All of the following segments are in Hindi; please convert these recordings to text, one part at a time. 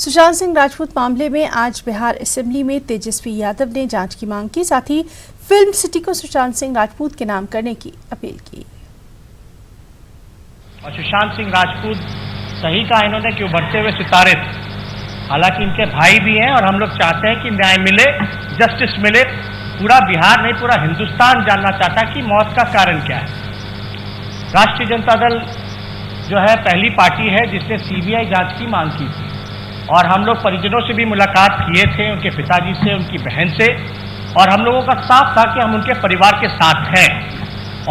सुशांत सिंह राजपूत मामले में आज बिहार असेंबली में तेजस्वी यादव ने जांच की मांग की, साथ ही फिल्म सिटी को सुशांत सिंह राजपूत के नाम करने की अपील की। और सुशांत सिंह राजपूत सही कहा इन्होंने कि उभरते हुए सितारे थे, हालांकि इनके भाई भी हैं और हम लोग चाहते हैं कि न्याय मिले, जस्टिस मिले। पूरा बिहार नहीं, पूरा हिंदुस्तान जानना चाहता है कि मौत का कारण क्या है। राष्ट्रीय जनता दल जो है पहली पार्टी है जिसने सीबीआई जांच की मांग की थी और हम लोग परिजनों से भी मुलाकात किए थे, उनके पिताजी से, उनकी बहन से, और हम लोगों का साफ था कि हम उनके परिवार के साथ हैं।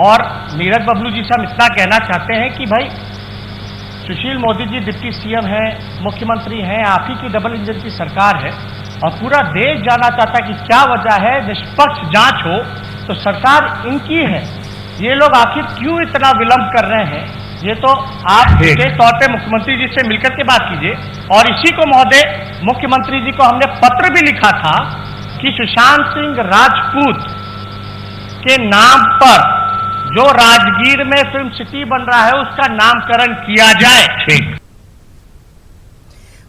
और नीरज बबलू जी से हम इतना कहना चाहते हैं कि भाई सुशील मोदी जी डिप्टी सीएम हैं, मुख्यमंत्री हैं, आप ही की डबल इंजन की सरकार है और पूरा देश जानना चाहता है कि क्या वजह है। निष्पक्ष जांच हो तो सरकार इनकी है, ये लोग आखिर क्यों इतना विलंब कर रहे हैं, ये तो आप विशेष तौर पे मुख्यमंत्री जी से मिलकर के बात कीजिए। और इसी को महोदय मुख्यमंत्री जी को हमने पत्र भी लिखा था कि सुशांत सिंह राजपूत के नाम पर जो राजगीर में फिल्म सिटी बन रहा है उसका नामकरण किया जाए। ठीक।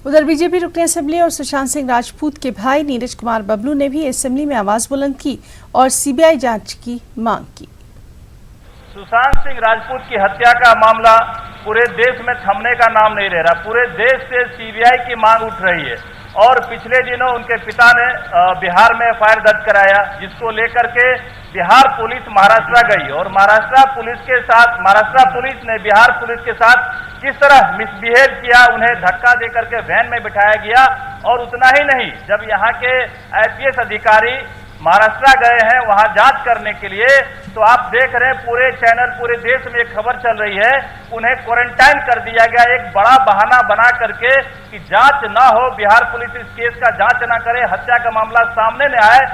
उधर बीजेपी रुकने असेंबली और सुशांत सिंह राजपूत के भाई नीरज कुमार बबलू ने भी असेंबली में आवाज बुलंद की और सीबीआई जांच की मांग की। सुशांत सिंह राजपूत की हत्या का मामला पूरे देश में थमने का नाम नहीं ले रहा। पूरे देश से सीबीआई की मांग उठ रही है और पिछले दिनों उनके पिता ने बिहार में एफआईआर दर्ज कराया, जिसको लेकर के बिहार पुलिस महाराष्ट्र गई और महाराष्ट्र पुलिस ने बिहार पुलिस के साथ किस तरह मिसबिहेव किया, उन्हें धक्का देकर के वैन में बिठाया गया। और उतना ही नहीं, जब यहाँ के आईपीएस अधिकारी महाराष्ट्र गए हैं वहां जांच करने के लिए, तो आप देख रहे हैं पूरे चैनल, पूरे देश में एक खबर चल रही है, उन्हें क्वारंटाइन कर दिया गया एक बड़ा बहाना बना करके कि जांच ना हो, बिहार पुलिस इस केस का जांच ना करे, हत्या का मामला सामने न आए।